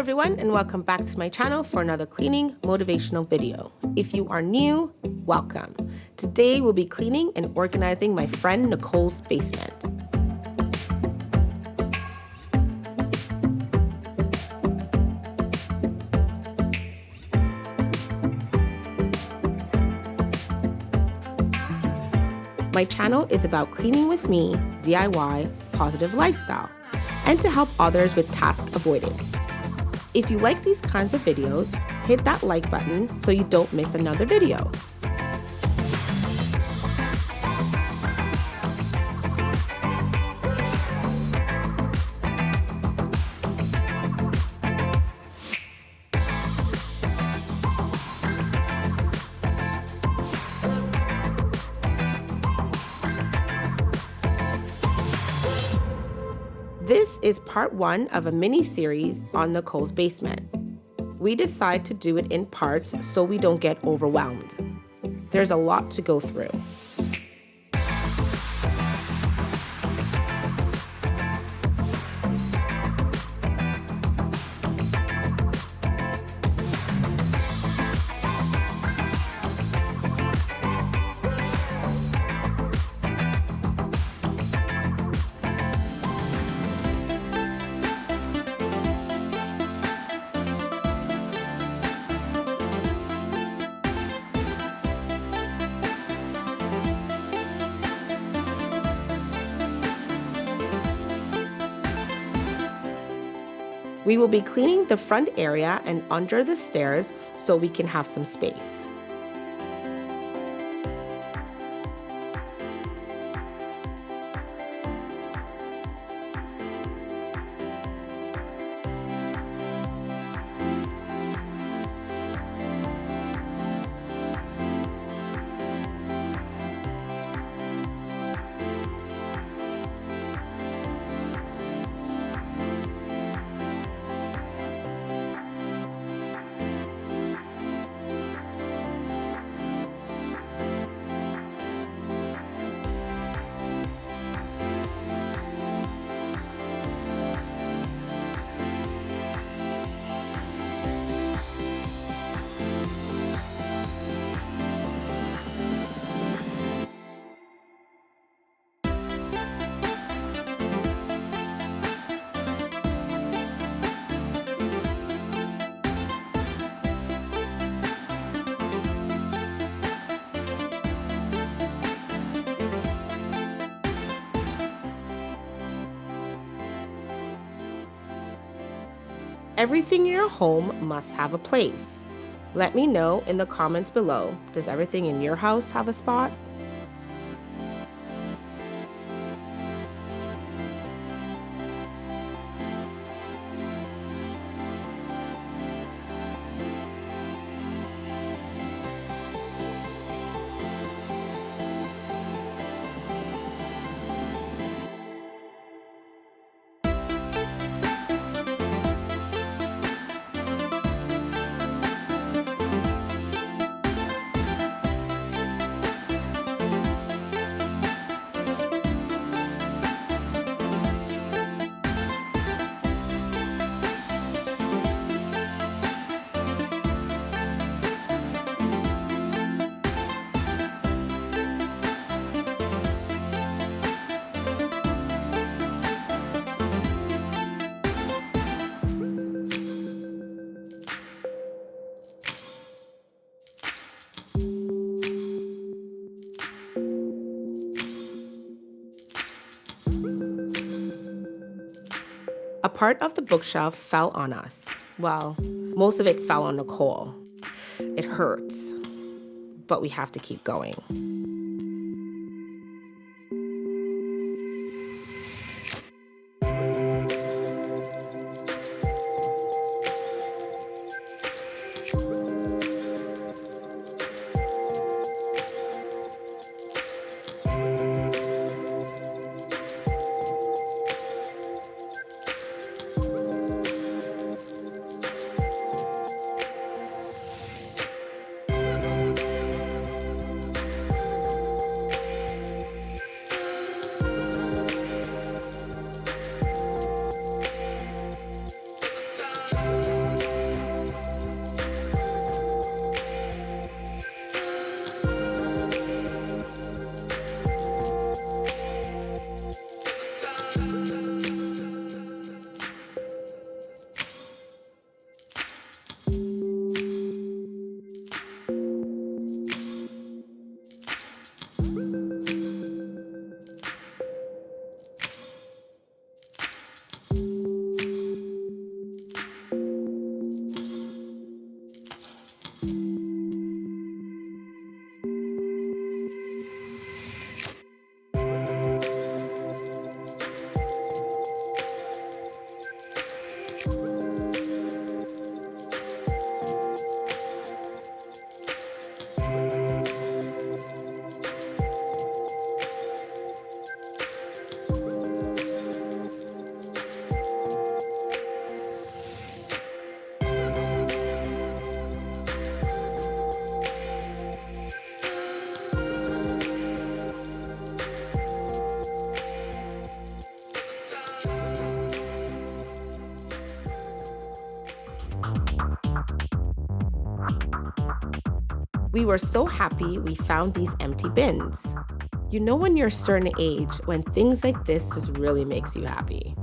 everyone, and welcome back to my channel for another cleaning motivational video. If you are new, welcome. Today we'll be cleaning and organizing my friend Nicole's basement. My channel is about cleaning with me, DIY, positive lifestyle, and to help others with task avoidance. If you like these kinds of videos, hit that like button so you don't miss another video. This is part one of a mini-series on Nicole's basement. We decide to do it in parts so we don't get overwhelmed. There's a lot to go through. We will be cleaning the front area and under the stairs so we can have some space. Everything in your home must have a place. Let me know in the comments below, does everything in your house have a spot? A part of the bookshelf fell on us. Well, most of it fell on Nicole. It hurts, but we have to keep going. We were so happy we found these empty bins. You know when you're a certain age when things like this just really makes you happy.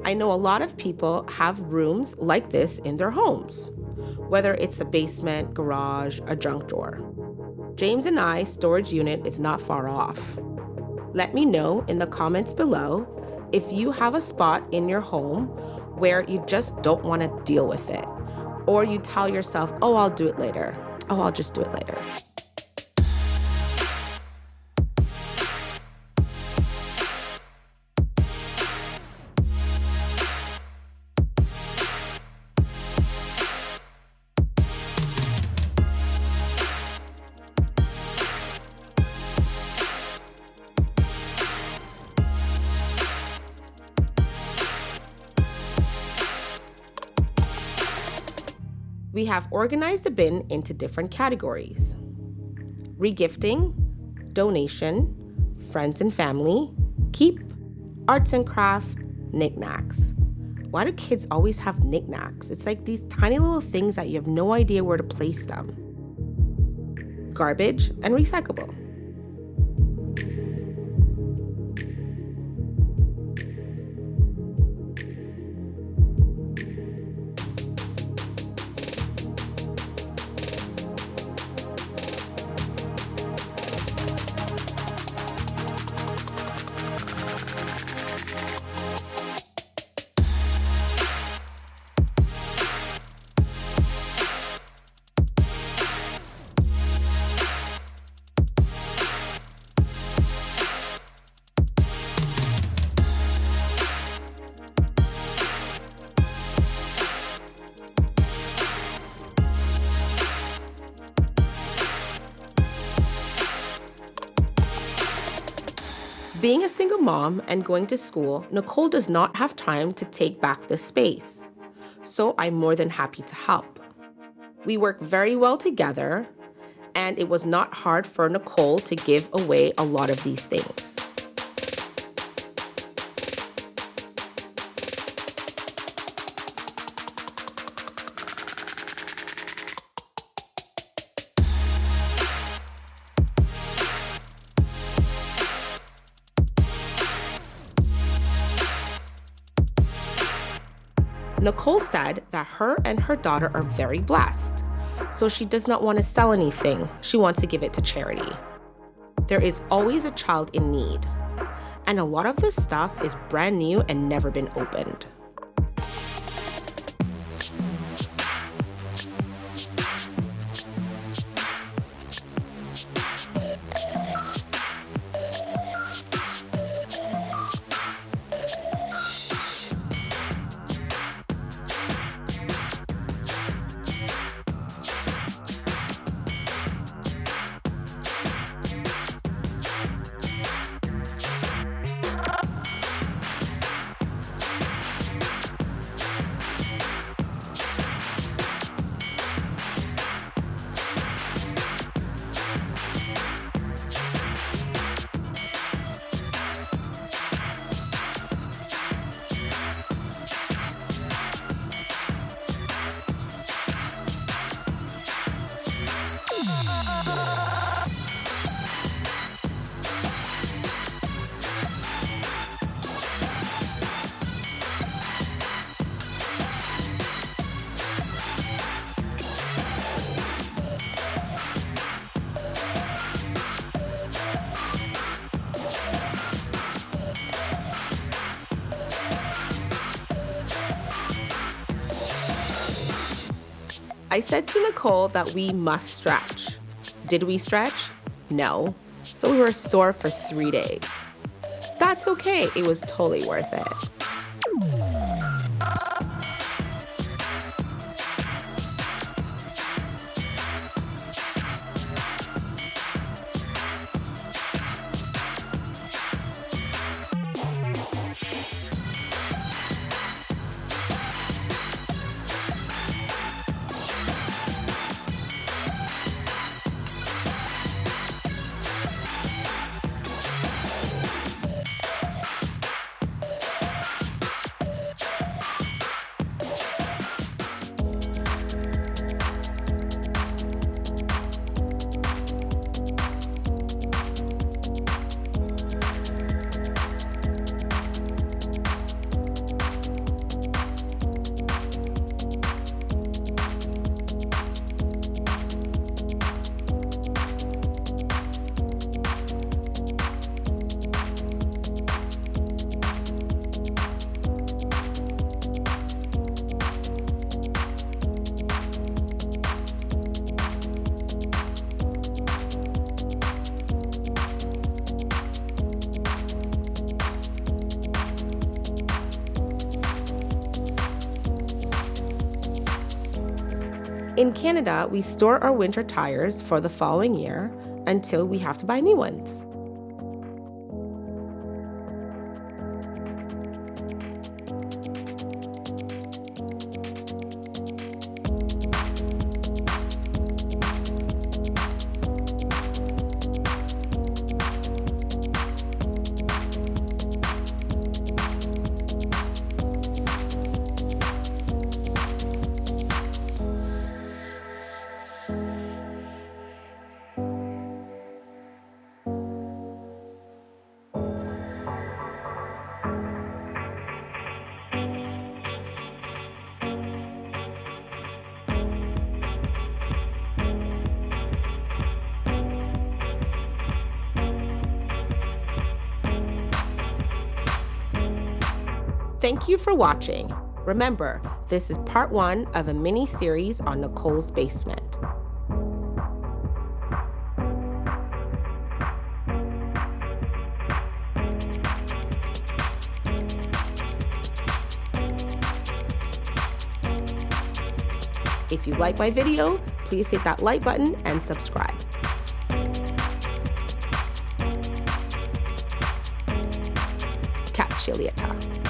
I know a lot of people have rooms like this in their homes, whether it's a basement, garage, a junk drawer. James and I's storage unit is not far off. Let me know in the comments below if you have a spot in your home where you just don't want to deal with it, or you tell yourself, oh, I'll do it later. Oh, I'll just do it later. We have organized the bin into different categories: regifting, donation, friends and family, keep, arts and craft, knickknacks. Why do kids always have knickknacks? It's like these tiny little things that you have no idea where to place them. Garbage and recyclable. Being a single mom and going to school, Nicole does not have time to take back this space. So I'm more than happy to help. We work very well together, and it was not hard for Nicole to give away a lot of these things. Nicole said that her and her daughter are very blessed, so she does not want to sell anything. She wants to give it to charity. There is always a child in need, and a lot of this stuff is brand new and never been opened. I said to Nicole that we must stretch. Did we stretch? No. So we were sore for 3 days. That's okay, it was totally worth it. In Canada, we store our winter tires for the following year until we have to buy new ones. Thank you for watching. Remember, this is part 1 of a mini-series on Nicole's basement. If you like my video, please hit that like button and subscribe. Catch you later.